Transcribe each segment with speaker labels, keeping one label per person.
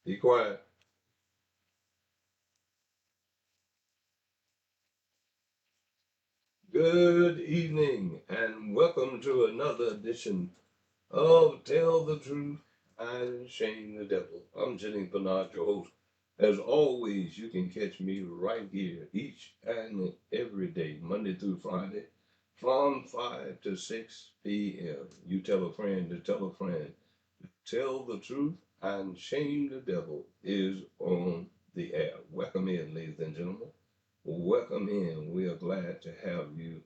Speaker 1: Be quiet. Good evening, and welcome to another edition of Tell the Truth and Shame the Devil. I'm Jennings Bernard, your host. As always, you can catch me right here each and every day, Monday through Friday, from 5 to 6 p.m. You tell a friend to tell a friend. Tell the Truth and Shame the Devil is on the air. Welcome in, ladies and gentlemen. Welcome in. We are glad to have you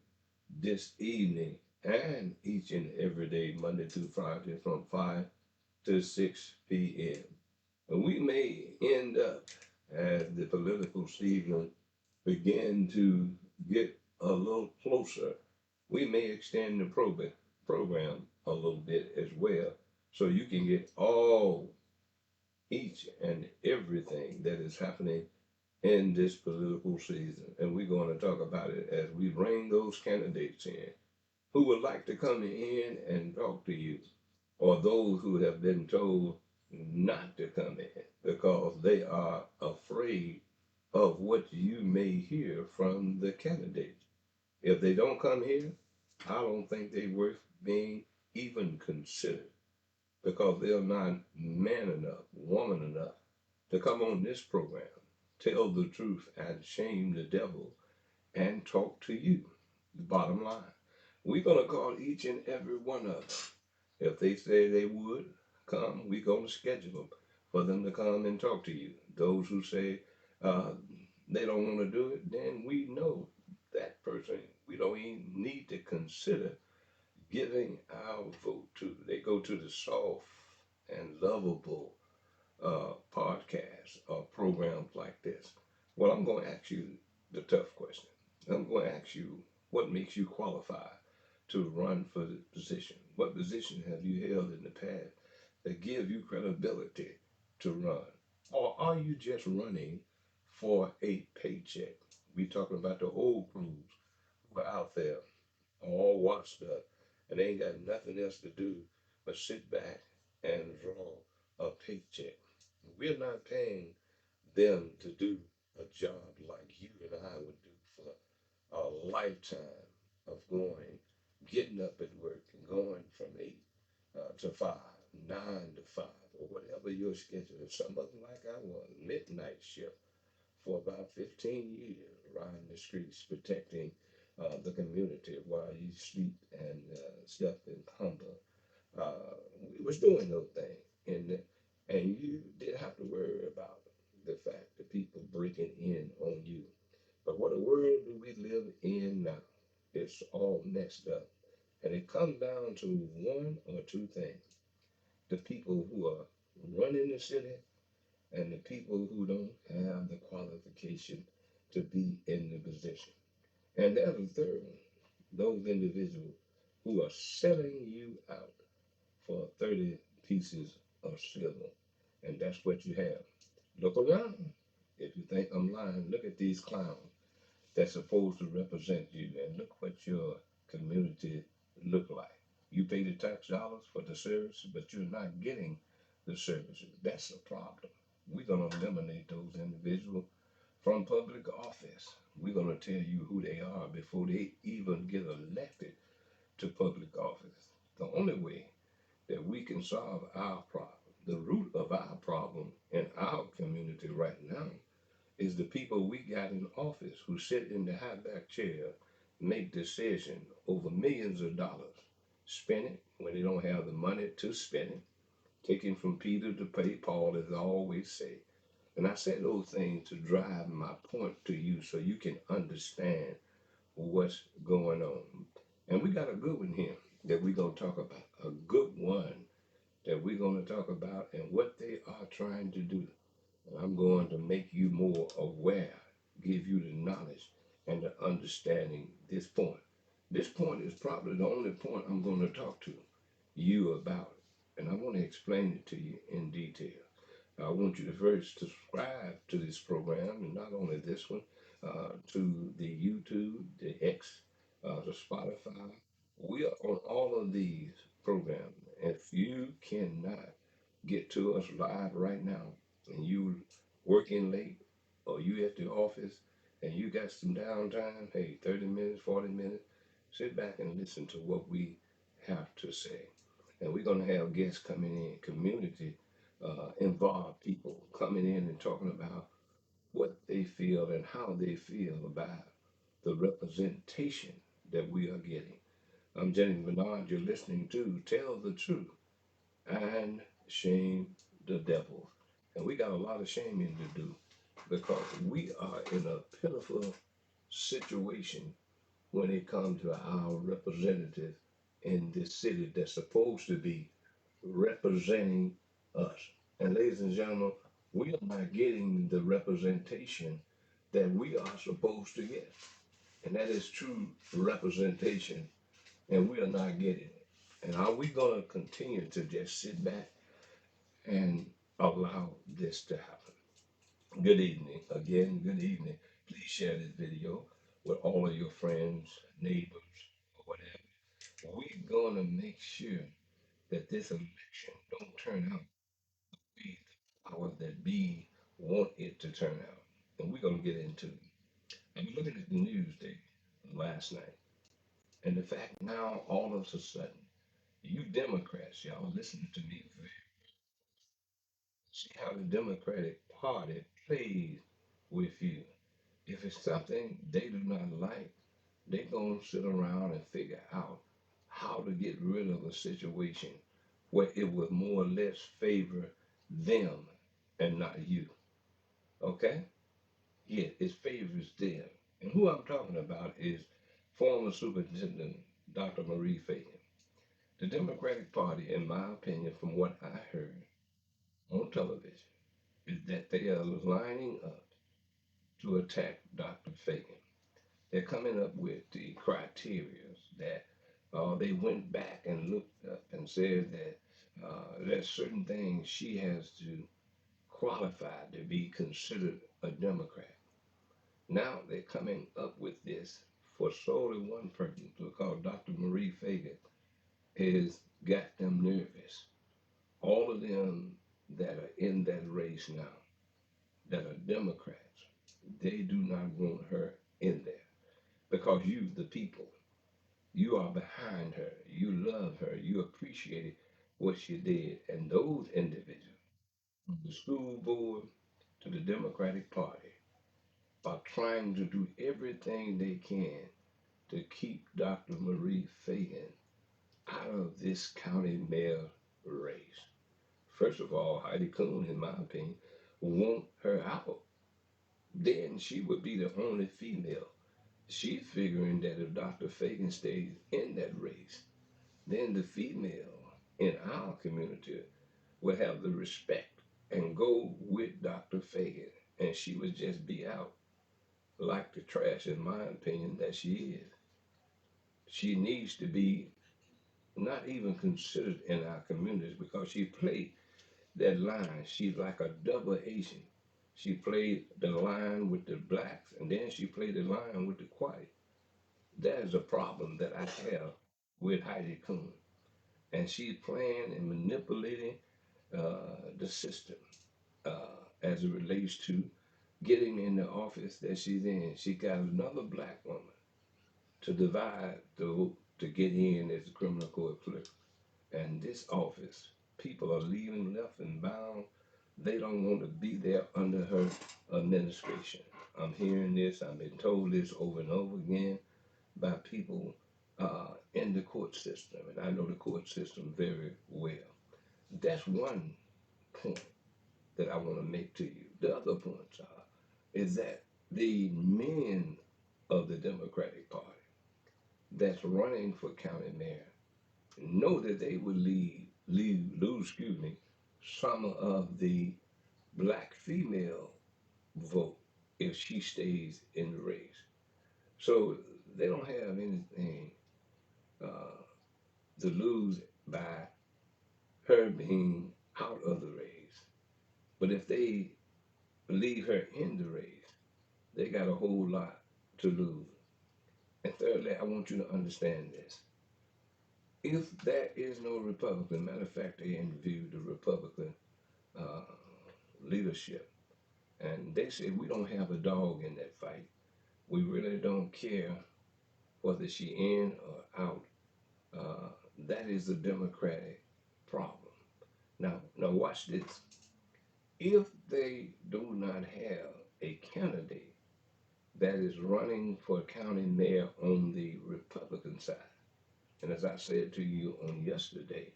Speaker 1: this evening and each and every day, Monday through Friday, from 5 to 6 p.m. And we may end up, as the political season begin to get a little closer, we may extend the program a little bit as well, so you can get all, each and everything that is happening in this political season. And we're going to talk about it as we bring those candidates in who would like to come in and talk to you, or those who have been told not to come in because they are afraid of what you may hear from the candidates. If they don't come here, I don't think they're worth being even considered because they're not man enough, woman enough to come on this program, tell the truth and shame the devil, and talk to you. The bottom line. We're going to call each and every one of them. If they say they would come, we're going to schedule them for them to come and talk to you. Those who say uh, they don't want to do it, then we know that person, we don't even need to consider giving our vote to. They go to the soft and lovable podcasts or programs like this. Well, I'm going to ask you the tough question. I'm going to ask you what makes you qualify to run for the position. What position have you held in the past that give you credibility to run? Or are you just running for a paycheck? We talking about the old crews who are out there all washed up and they ain't got nothing else to do but sit back and draw a paycheck. We're not paying them to do a job like you and I would do for a lifetime of going, getting up at work and going from 8 to 5, 9 to 5, or whatever your schedule is. Some of them, like I was, midnight shift for about 15 years, riding the streets, protecting the community while you sleep and stuff in Humber. We was doing those things, and you didn't have to worry about the fact that people breaking in on you. But what a world do we live in now? It's all messed up, and it comes down to one or two things: the people who are running the city and the people who don't have the qualification to be in the position. And there's a third one: those individuals who are selling you out for 30 pieces of silver. And that's what you have. Look around. If you think I'm lying, look at these clowns that's supposed to represent you and look what your community look like. You pay the tax dollars for the service, but you're not getting the services. That's a problem. We're going to eliminate those individuals from public office. We're going to tell you who they are before they even get elected to public office. The only way that we can solve our problem, the root of our problem in our community right now, is the people we got in office who sit in the high back chair, make decisions over millions of dollars, spend it when they don't have the money to spend it, taking from Peter to pay Paul, as I always say. And I say those things to drive my point to you so you can understand what's going on. And we got a good one here that we're going to talk about, a good one that we're going to talk about and what they are trying to do. And I'm going to make you more aware, give you the knowledge and the understanding this point. This point is probably the only point I'm going to talk to you about. And I want to explain it to you in detail. I want you to first subscribe to this program, and not only this one, to the YouTube, the X, the Spotify. We are on all of these programs. If you cannot get to us live right now, and you working late, or you at the office and you got some downtime, hey, 30 minutes, 40 minutes, sit back and listen to what we have to say. And we're going to have guests coming in, community involved people coming in and talking about what they feel and how they feel about the representation that we are getting. I'm Jenny Bernard. You're listening to Tell the Truth and Shame the Devil. And we got a lot of shaming to do because we are in a pitiful situation when it comes to our representative in this city that's supposed to be representing us. And ladies and gentlemen, we are not getting the representation that we are supposed to get. And that is true representation, and we are not getting it. And are we going to continue to just sit back and allow this to happen? Good evening. Again, good evening. Please share this video with all of your friends, neighbors, or whatever. We're going to make sure that this election don't turn out to be the power that we want it to turn out. And we're going to get into it. I was looking at the news day last night, and the fact now, all of a sudden, you Democrats, y'all, listen to me very. See how the Democratic Party plays with you. If it's something they do not like, they're going to sit around and figure out how to get rid of a situation where it would more or less favor them and not you. Okay? Yeah, it favors them. And who I'm talking about is former Superintendent Dr. Marie Fagan. The Democratic Party, in my opinion, from what I heard on television, is that they are lining up to attack Dr. Fagan. They're coming up with the criteria that they went back and looked up and said that there's certain things she has to qualify to be considered a Democrat. Now they're coming up with this for solely one person because Dr. Marie Fagan has got them nervous. All of them that are in that race now, that are Democrats, they do not want her in there because you, the people, you are behind her. You love her. You appreciated what she did. And those individuals, from the school board to the Democratic Party, are trying to do everything they can to keep Dr. Marie Fagan out of this county mayor race. First of all, Heidi Coon, in my opinion, want her out. Then she would be the only female. She's figuring that if Dr. Fagan stays in that race, then the female in our community will have the respect and go with Dr. Fagan. And she would just be out like the trash, in my opinion, that she is. She needs to be not even considered in our communities because she played that line. She's like a double agent. She played the line with the blacks and then she played the line with the white. That is a problem that I have with Heidi Coon. And she's playing and manipulating the system as it relates to getting in the office that she's in. She got another black woman to divide the vote to get in as a criminal court clerk. And this office, people are leaving left and bound. They don't want to be there under her administration. I'm hearing this. I've been told this over and over again by people in the court system, and I know the court system very well. That's one point that I want to make to you. The other points are is that the men of the Democratic Party that's running for county mayor know that they would lose, excuse me, some of the black female vote if she stays in the race. So they don't have anything uh, to lose by her being out of the race. But if they leave her in the race, they got a whole lot to lose. And thirdly, I want you to understand this. If there is no Republican, matter of fact, they interviewed the Republican uh, leadership. And they said, we don't have a dog in that fight. We really don't care whether she in or out. Uh, that is the Democratic problem. Now watch this. If they do not have a candidate that is running for county mayor on the Republican side, and as I said to you on yesterday,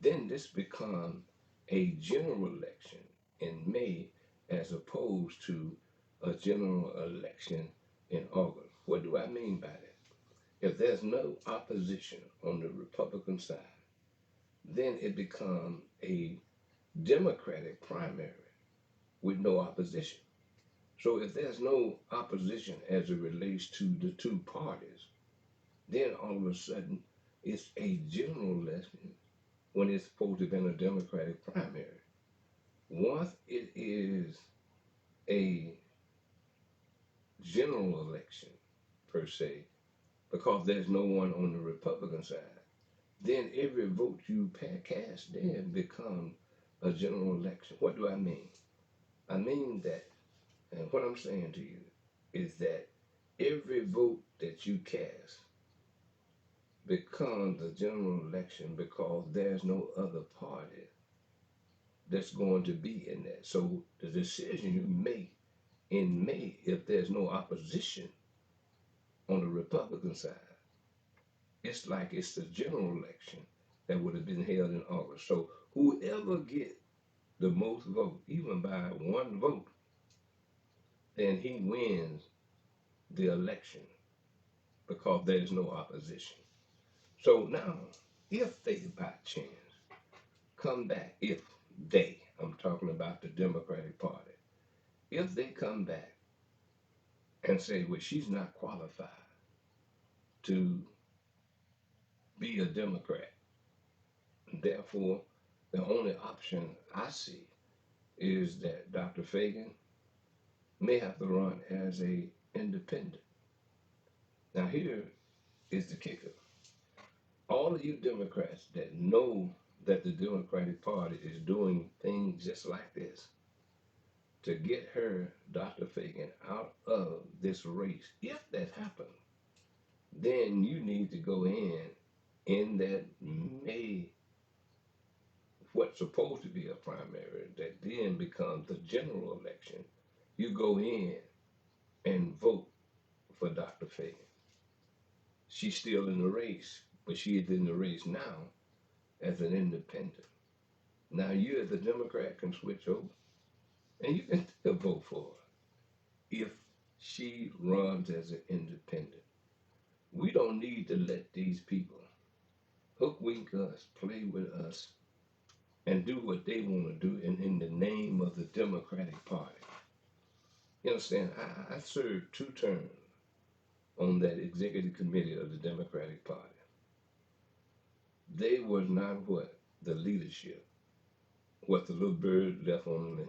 Speaker 1: then this becomes a general election in May as opposed to a general election in August. What do I mean by that? If there's no opposition on the Republican side, then it becomes a Democratic primary with no opposition. So if there's no opposition as it relates to the two parties, then all of a sudden it's a general election when it's supposed to be in a Democratic primary. Once it is a general election per se, because there's no one on the Republican side, then every vote you cast then becomes a general election. What do I mean? I mean that, and what I'm saying to you is that every vote that you cast becomes a general election because there's no other party that's going to be in that. So the decision you make in May, if there's no opposition on the Republican side, it's like it's the general election that would have been held in August. So whoever get the most vote, even by one vote, then he wins the election because there's no opposition. So now, if they by chance come back, if they, I'm talking about the Democratic Party, if they come back and say, well, she's not qualified to be a Democrat, therefore, the only option I see is that Dr. Fagan may have to run as a independent. Now here is the kicker. All of you Democrats that know that the Democratic Party is doing things just like this to get her, Dr. Fagan, out of this race, if that happens, then you need to go in that May, what's supposed to be a primary, that then becomes the general election. You go in and vote for Dr. Fagan. She's still in the race, but she is in the race now as an independent. Now you as a Democrat can switch over and you can still vote for her if she runs as an independent. We don't need to let these people hoodwink us, play with us, and do what they want to do in the name of the Democratic Party. You understand? I served 2 terms on that executive committee of the Democratic Party. They was not what the leadership, what the little bird left on the limb.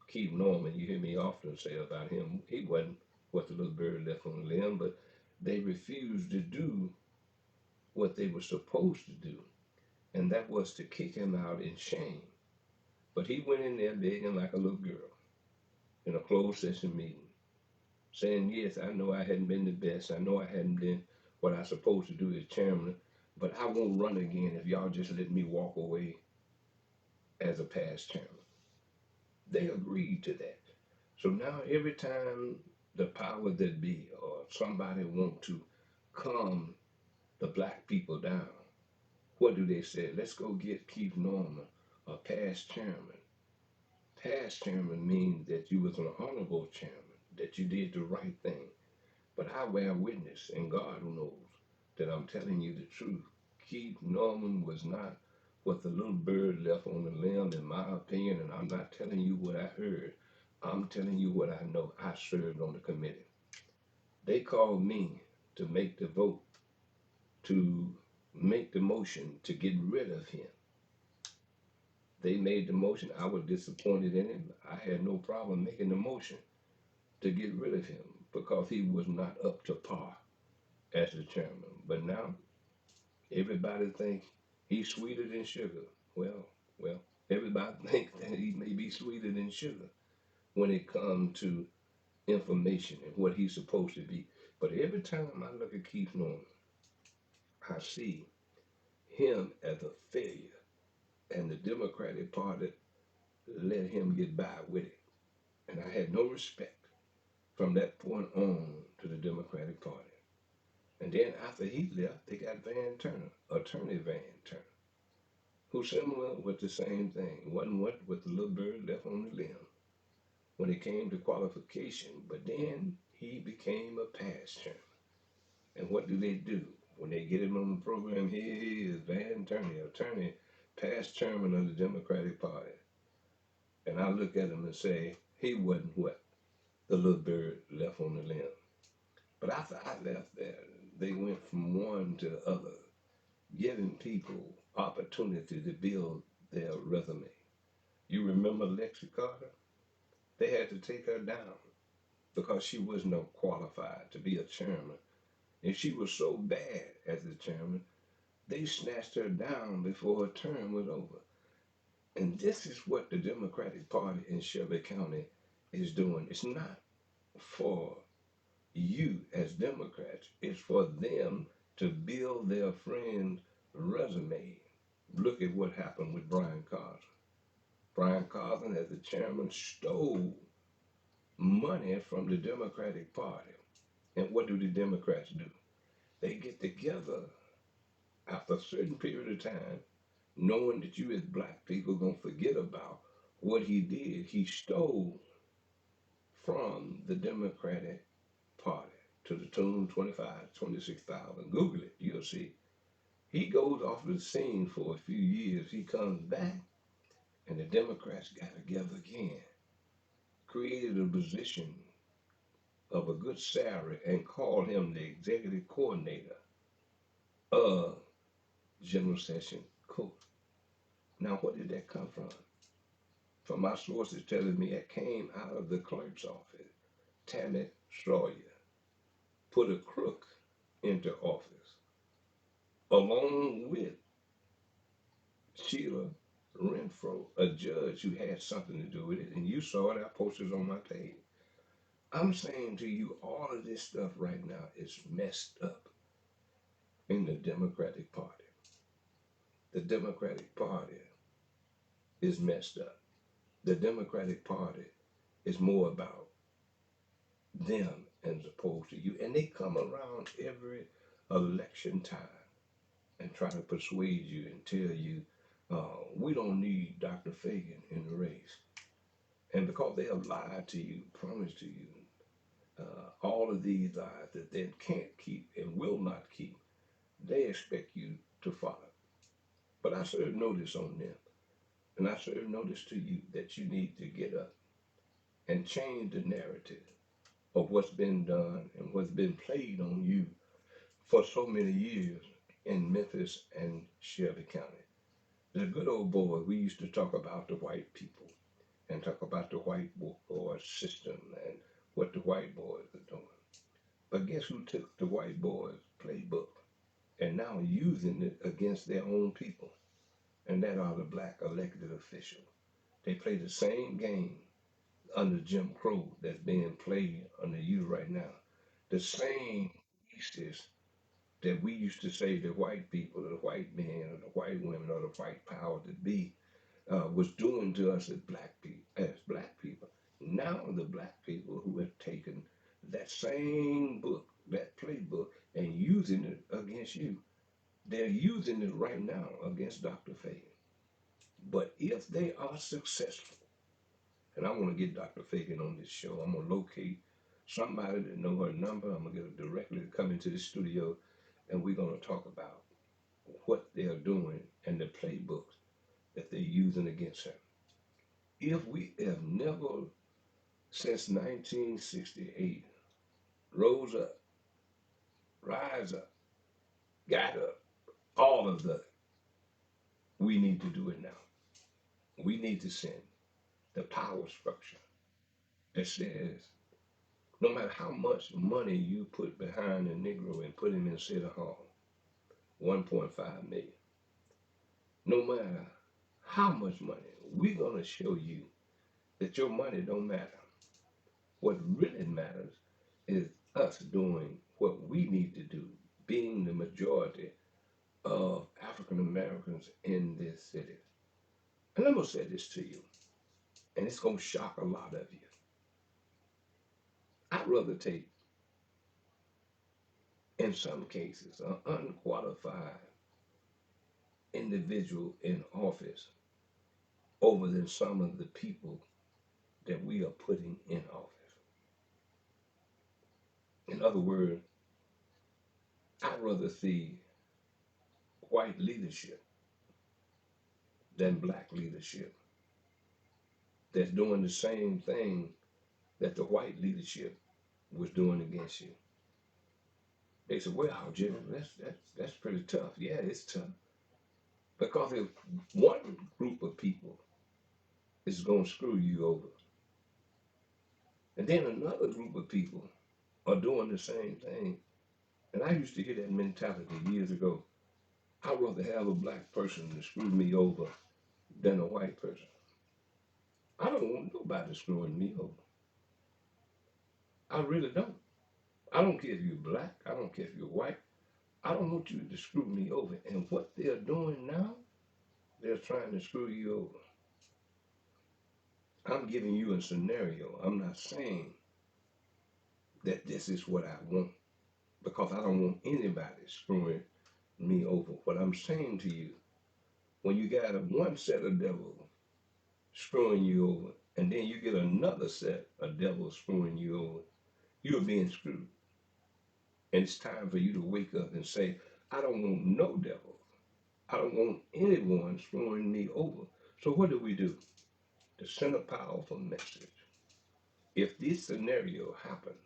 Speaker 1: Keith Norman, you hear me often say about him, he wasn't what the little bird left on the limb, but they refused to do what they were supposed to do, and that was to kick him out in shame. But he went in there begging like a little girl in a closed session meeting, saying, yes, I know I hadn't been the best. I know I hadn't been what I was supposed to do as chairman, but I won't run again if y'all just let me walk away as a past chairman. They agreed to that. So now every time the power that be or somebody want to calm the black people down, what do they say? Let's go get Keith Norman, a past chairman. Past chairman means that you was an honorable chairman, that you did the right thing. But I bear witness, and God knows that I'm telling you the truth. Keith Norman was not what the little bird left on the limb, in my opinion, and I'm not telling you what I heard. I'm telling you what I know. I served on the committee. They called me to make the vote, to make the motion to get rid of him. They made the motion. I was disappointed in him. I had no problem making the motion to get rid of him because he was not up to par as the chairman. But now everybody thinks he's sweeter than sugar. Well, everybody thinks that he may be be sweeter than sugar when it comes to information and what he's supposed to be. But every time I look at Keith Norman, I see him as a failure, and the Democratic Party let him get by with it. And I had no respect from that point on to the Democratic Party. And then after he left, they got Van Turner, Attorney Van Turner, who similar with the same thing. Wasn't what with the little bird left on the limb when it came to qualification, but then he became a past chairman. And what do? When they get him on the program, here he is, Van Turner, attorney, past chairman of the Democratic Party. And I look at him and say, he wasn't what the little bird left on the limb. But after I left there, they went from one to the other, giving people opportunity to build their resume. You remember Lexi Carter? They had to take her down because she was not qualified to be a chairman. And she was so bad as the chairman, they snatched her down before her term was over. And this is what the Democratic Party in Shelby County is doing. It's not for you as Democrats, it's for them to build their friend's resume. Look at what happened with Brian Carson. Brian Carson, as the chairman, stole money from the Democratic Party. And what do the Democrats do? They get together after a certain period of time, knowing that you as black people gonna forget about what he did. He stole from the Democratic Party to the tune of 25, 26,000. Google it, you'll see. He goes off the scene for a few years. He comes back, and the Democrats got together again, created a position of a good salary, and called him the executive coordinator of General Session Court. Now, what did that come from? From my sources telling me it came out of the clerk's office. Tammy Sawyer put a crook into office, along with Sheila Renfro, a judge who had something to do with it, and you saw it. I posted on my page. I'm saying to you, all of this stuff right now is messed up in the Democratic Party. The Democratic Party is messed up. The Democratic Party is more about them as opposed to you. And they come around every election time and try to persuade you and tell you, we don't need Dr. Fagan in the race. And because they have lied to you, promised to you, all of these lies that they can't keep and will not keep, they expect you to follow. But I serve notice on them. And I serve notice to you that you need to get up and change the narrative of what's been done and what's been played on you for so many years in Memphis and Shelby County. The good old boy, we used to talk about the white people and talk about the white boy system and what the white boys are doing. But guess who took the white boys' playbook and now using it against their own people? And that are the black elected officials. They play the same game under Jim Crow that's being played under you right now. The same pieces that we used to say the white people, or the white men, or the white women, or the white power that be was doing to us as black people. Now the black people who have taken that same book, that playbook, and using it against you. They're using it right now against Dr. Fagan. But if they are successful, and I want to get Dr. Fagan on this show, I'm going to locate somebody that know her number. I'm going to get her directly to come into the studio, and we're going to talk about what they're doing and the playbooks that they're using against her. If we have never, since 1968, rose up, rise up, got up, all of that, we need to do it now. We need to send the power structure that says no matter how much money you put behind a Negro and put him in City Hall, 1.5 million, no matter how much money, we're going to show you that your money don't matter. What really matters is us doing what we need to do, being the majority of African Americans in this city. And I'm going to say this to you, and it's going to shock a lot of you. I'd rather take, in some cases, an unqualified individual in office over than some of the people that we are putting in office. In other words, I'd rather see white leadership than black leadership that's doing the same thing that the white leadership was doing against you. They said, "Well, Jimmy, that's pretty tough." Yeah, it's tough because if one group of people is going to screw you over, and then another group of people are doing the same thing, and I used to hear that mentality years ago. I'd rather have a black person to screw me over than a white person. I don't want nobody screwing me over. I really don't. I don't care if you're black. I don't care if you're white. I don't want you to screw me over. And what they're doing now, they're trying to screw you over. I'm giving you a scenario. I'm not saying that this is what I want because I don't want anybody screwing me over. What I'm saying to you, when you got one set of devils screwing you over, and then you get another set of devils screwing you over, you're being screwed. And it's time for you to wake up and say, I don't want no devil. I don't want anyone screwing me over. So what do we do? To send a powerful message. If this scenario happens,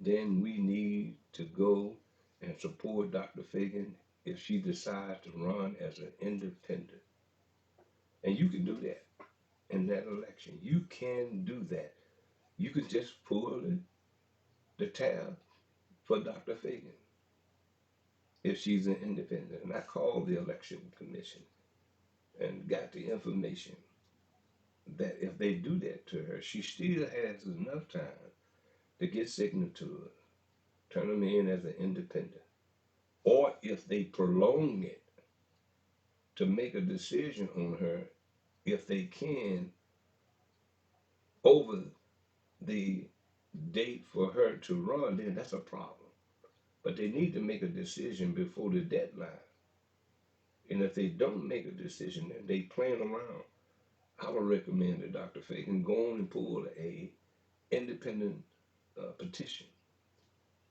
Speaker 1: then we need to go and support Dr. Fagan if she decides to run as an independent. And you can do that in that election. You can do that. You can just pull the tab for Dr. Fagan if she's an independent. And I called the election commission and got the information that if they do that to her, she still has enough time to get signatures, turn them in as an independent. Or if they prolong it to make a decision on her, if they can, over the date for her to run, then that's a problem. But they need to make a decision before the deadline. And if they don't make a decision and they plan around, I would recommend that Dr. Fagan go on and pull a independent petition.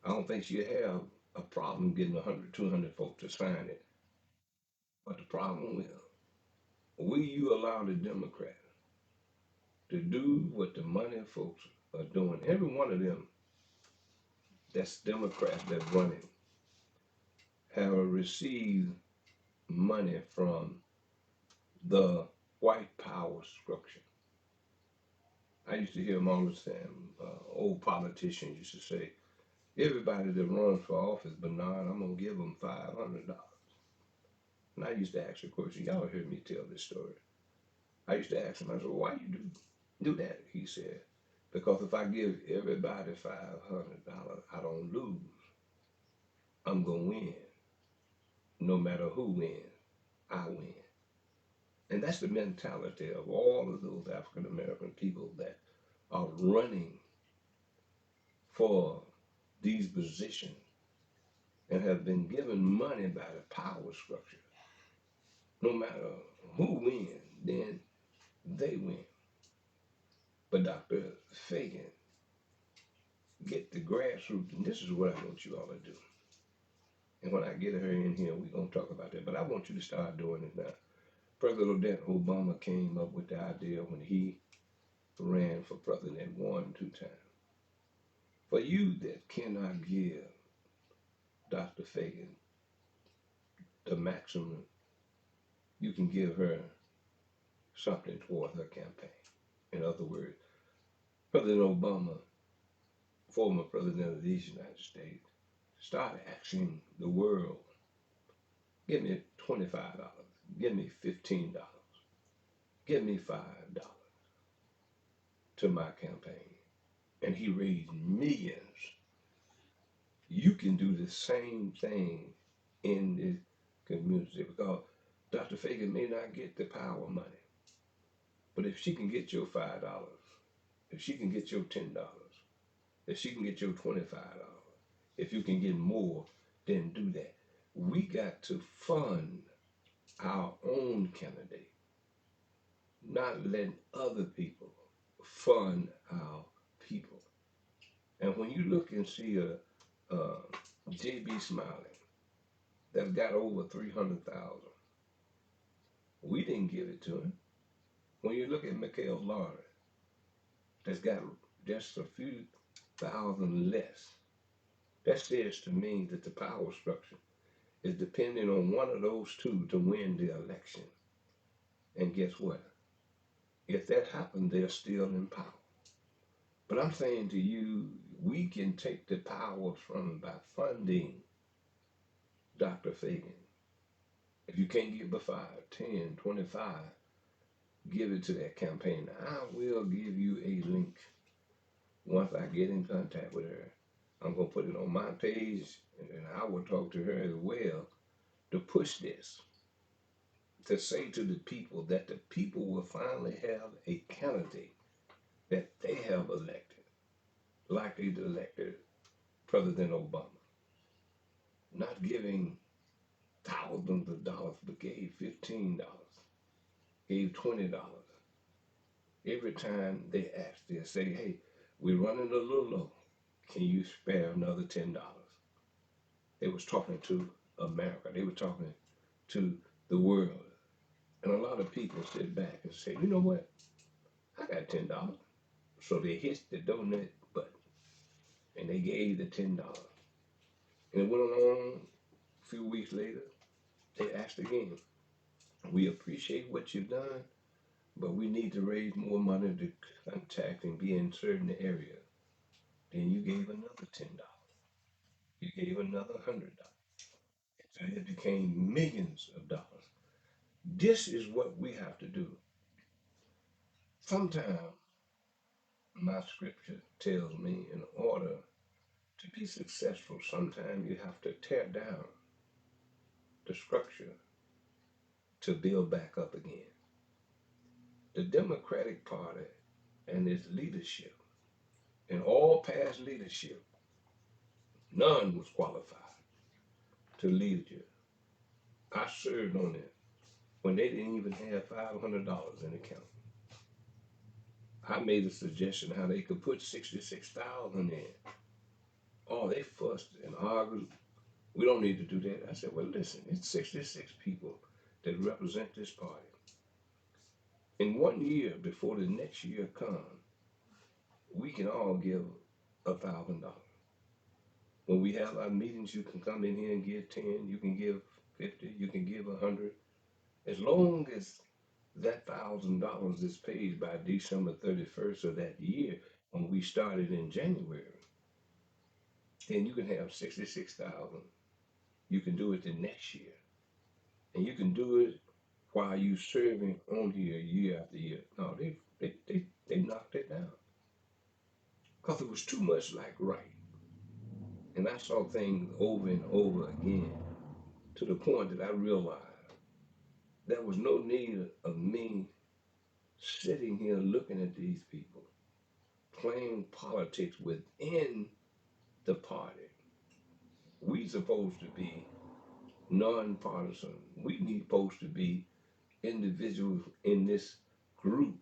Speaker 1: I don't think she'll have a problem getting 100, 200 folks to sign it. But the problem is, will you allow the Democrats to do what the money folks are doing? Every one of them that's Democrats that's running have received money from the white power structure. I used to hear them all the time. Old politicians used to say, everybody that runs for office, Bernard, I'm going to give them $500. And I used to ask the question, y'all heard me tell this story. I used to ask him, I said, well, why you do that? He said, because if I give everybody $500, I don't lose. I'm going to win. No matter who wins, I win. And that's the mentality of all of those African American people that are running for these positions and have been given money by the power structure. No matter who wins, then they win. But Dr. Fagan, get the grassroots, and this is what I want you all to do. And when I get her in here, we're going to talk about that. But I want you to start doing it now. President Obama came up with the idea when he ran for president 2 times. For you that cannot give Dr. Fagan the maximum, you can give her something toward her campaign. In other words, President Obama, former president of these United States, started asking the world, give me $25, give me $15, give me $5. to my campaign and he raised millions. You can do the same thing in this community because Dr. Fagan may not get the power money, but if she can get your $5, if she can get your $10, if she can get your $25, if you can get more, then do that. We got to fund our own candidate, not letting other people fund our people. And when you look and see a J.B. Smiley that got over 300,000, we didn't give it to him. When you look at Mikhail Lawrence, that's got just a few thousand less, that says to me that the power structure is depending on one of those two to win the election. And guess what? If that happens, they're still in power. But I'm saying to you, we can take the power from by funding Dr. Fagan. If you can't give a 5, 10, 25, give it to that campaign. I will give you a link once I get in contact with her. I'm going to put it on my page, and then I will talk to her as well to push this, to say to the people that the people will finally have a candidate that they have elected, like they elected President Obama. Not giving thousands of dollars, but gave $15, gave $20. Every time they ask, they say, hey, we're running a little low. Can you spare another $10? They was talking to America. They were talking to the world. And a lot of people sit back and say, you know what? I got $10. So they hit the donate button and they gave the $10. And it went on a few weeks later. They asked again, we appreciate what you've done, but we need to raise more money to contact and be in certain areas. Then you gave another $10. You gave another $100. So it became millions of dollars. This is what we have to do. Sometimes my scripture tells me in order to be successful, sometimes you have to tear down the structure to build back up again. The Democratic Party and its leadership, and all past leadership, none was qualified to lead you. I served on it when they didn't even have $500 in the account. I made a suggestion how they could put 66,000 in. Oh, they fussed and argued. We don't need to do that. I said, well, listen, it's 66 people that represent this party. In 1 year, before the next year comes, we can all give $1,000. When we have our meetings, you can come in here and give 10, you can give 50, you can give 100. As long as that $1,000 is paid by December 31st of that year, when we started in January, then you can have 66,000. You can do it the next year. And you can do it while you serving on here year after year. No, they knocked it down. Because it was too much like right. And I saw things over and over again to the point that I realized there was no need of me sitting here looking at these people playing politics within the party. We supposed to be nonpartisan. We need supposed to be individuals in this group.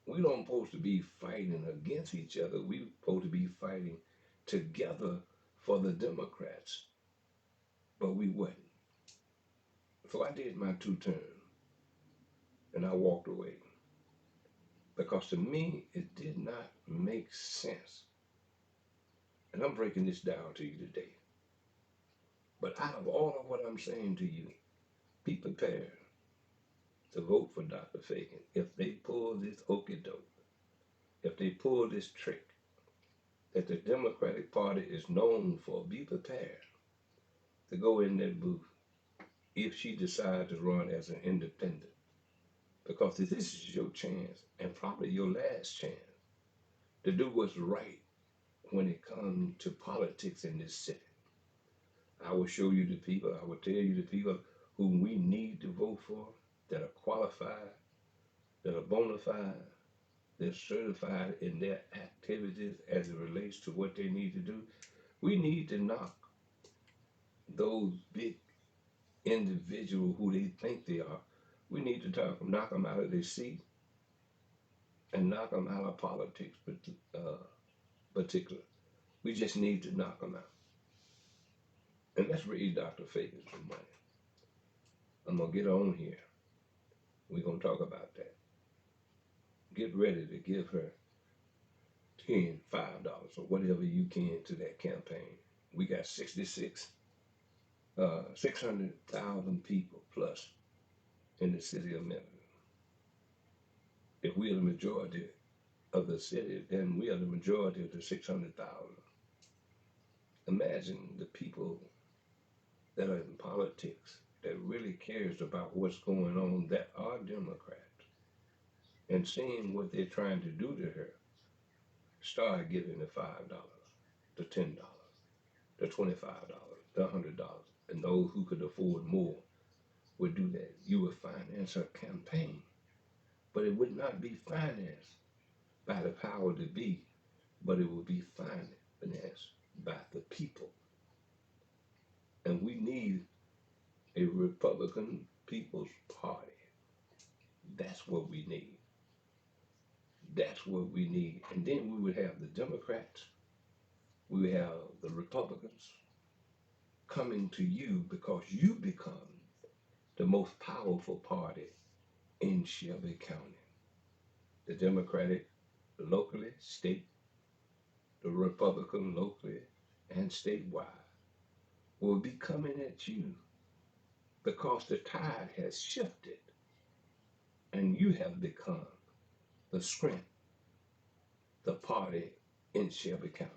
Speaker 1: We don't supposed to be fighting against each other. We supposed to be fighting together for the Democrats. But we wasn't. So I did my 2 terms and I walked away. Because to me, it did not make sense. And I'm breaking this down to you today. But out of all of what I'm saying to you, be prepared to vote for Dr. Fagan. If they pull this okie doke, if they pull this trick that the Democratic Party is known for, be prepared to go in that booth if she decides to run as an independent. Because this is your chance and probably your last chance to do what's right when it comes to politics in this city. I will show you the people, I will tell you the people whom we need to vote for that are qualified, that are bona fide, they're certified in their activities as it relates to what they need to do. We need to knock those big individuals who they think they are. We need to knock them out of their seat and knock them out of politics, but particular. We just need to knock them out. And let's read Dr. Fagan some money. I'm gonna get on here. We're gonna talk about that. Get ready to give her $5 or whatever you can to that campaign. We got 600,000 people plus in the city of Memphis. If we are the majority of the city, then we are the majority of the 600,000. Imagine the people that are in politics that really cares about what's going on that are Democrats and seeing what they're trying to do to her. Start giving the $5, the $10, the $25, the $100, and those who could afford more would do that. You would finance her campaign, but it would not be financed by the power to be, but it would be financed by the people. And we need a Republican People's Party. That's what we need. That's what we need. And then we would have the Democrats, we would have the Republicans coming to you because you become the most powerful party in Shelby County. The Democratic locally, state, the Republican locally and statewide will be coming at you because the tide has shifted and you have become the strength, the party in Shelby County.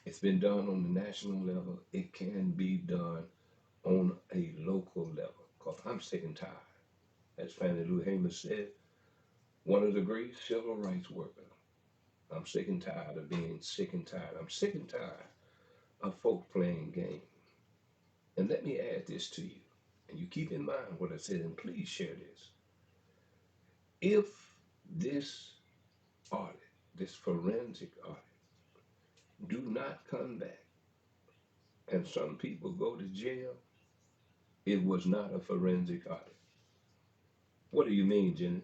Speaker 1: It's been done on the national level. It can be done on a local level because I'm sick and tired. As Fannie Lou Hamer said, one of the great civil rights workers. I'm sick and tired of being sick and tired. I'm sick and tired of folks playing games. And let me add this to you. And you keep in mind what I said, and please share this. If this audit, this forensic audit, do not come back, and some people go to jail, it was not a forensic audit. What do you mean, Jenny?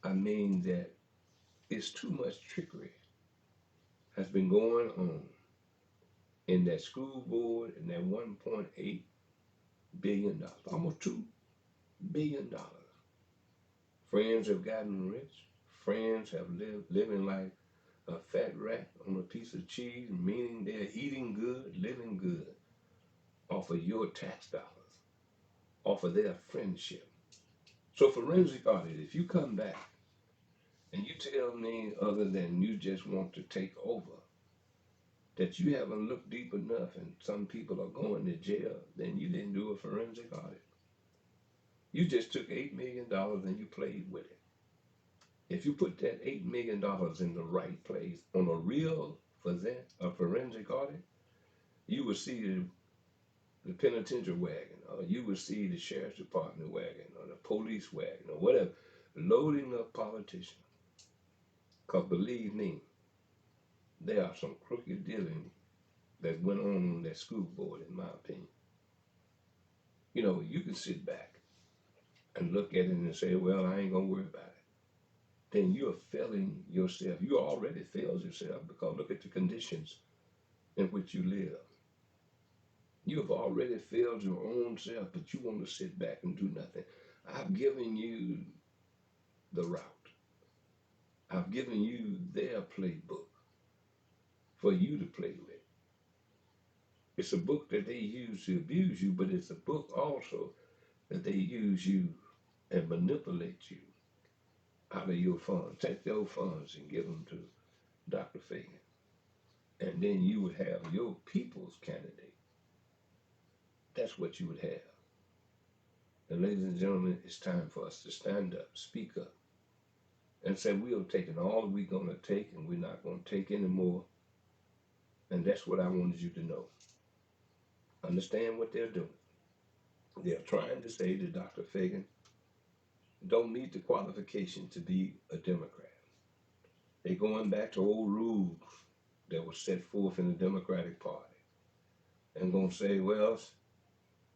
Speaker 1: I mean that it's too much trickery has been going on in that school board and that $1.8 billion, almost $2 billion. Friends have gotten rich. Friends have living like a fat rat on a piece of cheese, meaning they're eating good, living good off of your tax dollars, off of their friendship. So forensic audit, if you come back and you tell me other than you just want to take over, that you haven't looked deep enough and some people are going to jail, then you didn't do a forensic audit. You just took $8 million and you played with it. If you put that $8 million in the right place on a real forensic audit, you will see the penitentiary wagon, or you will see the sheriff's department wagon, or the police wagon, or whatever, loading up politicians. Because believe me, there are some crooked dealing that went on that school board, in my opinion. You know, you can sit back and look at it and say, well, I ain't going to worry about it. Then you're failing yourself. You already failed yourself because look at the conditions in which you live. You have already failed your own self, but you want to sit back and do nothing. I've given you the route. I've given you their playbook for you to play with. It's a book that they use to abuse you, but it's a book also that they use you and manipulate you out of your funds. Take those funds and give them to Dr. Fagan. And then you would have your people's candidate. That's what you would have. And ladies and gentlemen, it's time for us to stand up, speak up, and say we are taking all we're going to take and we're not going to take any more. And that's what I wanted you to know. Understand what they're doing. They're trying to say that Dr. Fagan don't meet the qualification to be a Democrat. They're going back to old rules that were set forth in the Democratic Party and going to say, well,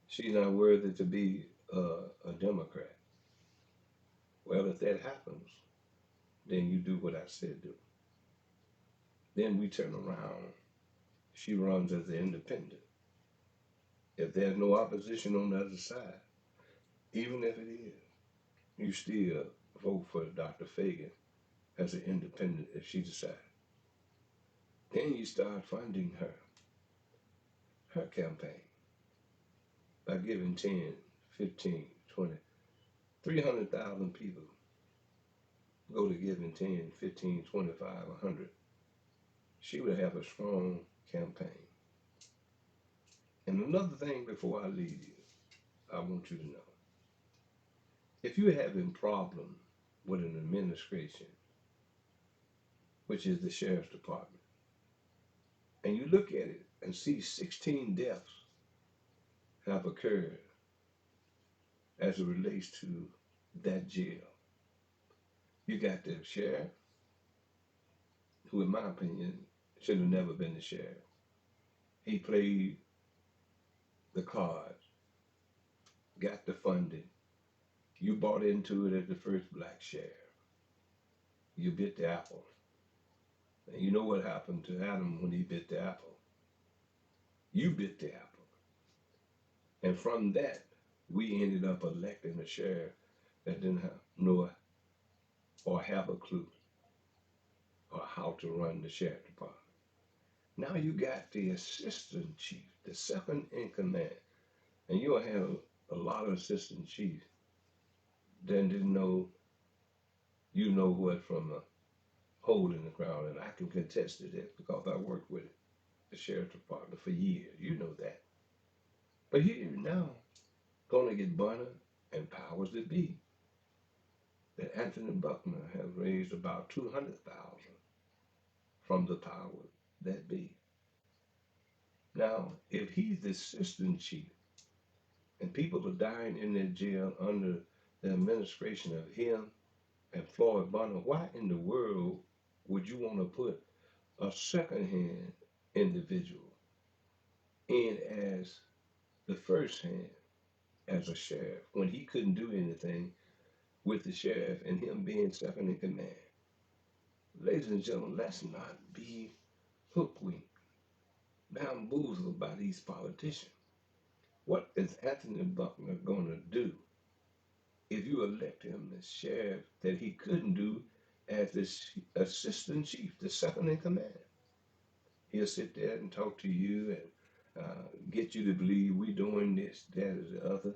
Speaker 1: she's not worthy to be a Democrat. Well, if that happens, then you do what I said do. Then we turn around. She runs as an independent. If there's no opposition on the other side, even if it is, you still vote for Dr. Fagan as an independent if she decides. Then you start funding her campaign by giving 10, 15, 20, 300,000 people go to giving 10, 15, 25, 100. She would have a strong campaign. And another thing before I leave you, I want you to know. If you're having problems with an administration, which is the sheriff's department, and you look at it and see 16 deaths have occurred as it relates to that jail. You got the sheriff, who in my opinion should have never been the sheriff. He played the cards, got the funding. You bought into it as the first black sheriff. You bit the apple. And you know what happened to Adam when he bit the apple? You bit the apple. And from that, we ended up electing a sheriff that didn't know or have a clue or how to run the sheriff department. Now you got the assistant chief, the second in command, and you'll have a lot of assistant chiefs that didn't know you know what from a hole in the ground, and I can contest to that because I worked with the sheriff department for years. You know that. But here now, gonna get Bunner and powers that be, that Anthony Buckner has raised about 200,000 from the powers that be. Now, if he's the assistant chief and people are dying in their jail under the administration of him and Floyd Bunner, why in the world would you want to put a second-hand individual in as the first hand as a sheriff when he couldn't do anything with the sheriff and him being second in command? Ladies and gentlemen, let's not be hoodwinked, bamboozled by these politicians. What is Anthony Buckner going to do if you elect him as sheriff that he couldn't do as the assistant chief, the second in command? He'll sit there and talk to you and get you to believe we're doing this, that, or the other.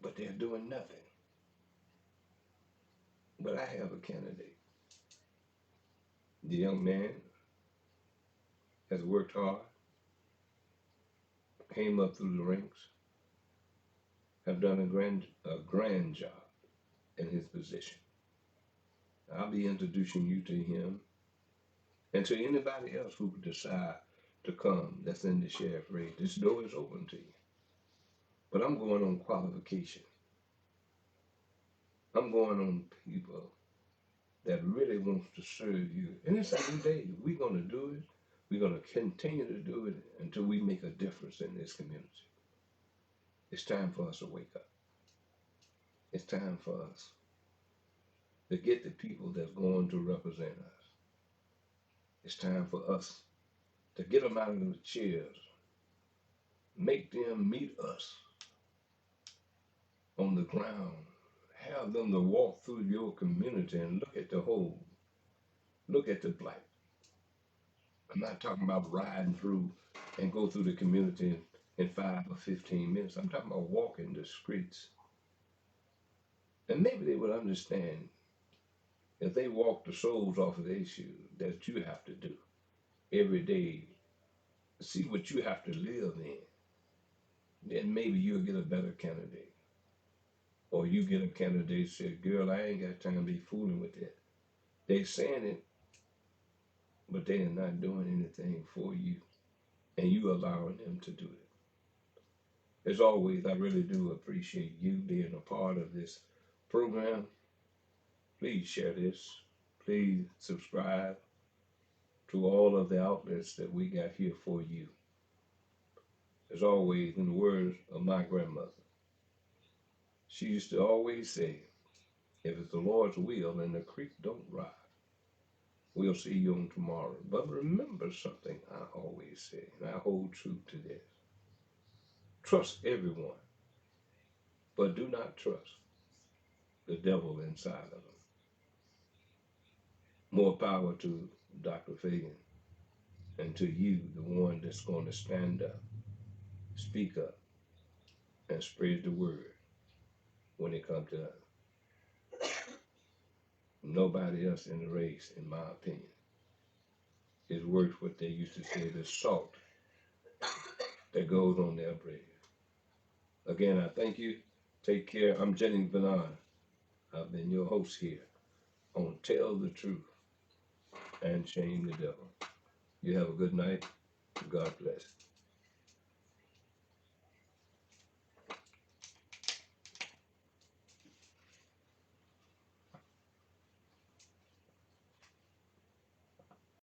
Speaker 1: But they're doing nothing. But I have a candidate. The young man has worked hard, came up through the ranks, have done a grand job in his position. I'll be introducing you to him and to anybody else who would decide to come that's in the sheriff race. This door is open to you. But I'm going on qualification. I'm going on people that really wants to serve you. And it's a new day. We're going to do it. We're going to continue to do it until we make a difference in this community. It's time for us to wake up. It's time for us to get the people that's going to represent us. It's time for us to get them out of the chairs, make them meet us on the ground, have them to walk through your community and look at the whole, look at the blight. I'm not talking about riding through and go through the community in 5 or 15 minutes. I'm talking about walking the streets. And maybe they would understand if they walk the soles off of their shoes that you have to do every day. See what you have to live in. then maybe you'll get a better candidate. Or you get a candidate said, girl, I ain't got time to be fooling with that. They saying it, but they are not doing anything for you. And you allowing them to do it. As always, I really do appreciate you being a part of this program. Please share this. Please subscribe to all of the outlets that we got here for you. As always, in the words of my grandmother, she used to always say, if it's the Lord's will and the creek don't rise, we'll see you on tomorrow. But remember something I always say, and I hold true to this. Trust everyone, but do not trust the devil inside of them. More power to Dr. Fagan and to you, the one that's going to stand up, speak up, and spread the word when it comes to nobody else in the race, in my opinion, is worth what they used to say, the salt that goes on their bread. Again, I thank you. Take care. I'm Jennings Bernard. I've been your host here on Tell the Truth and Shame the Devil. You have a good night. God bless.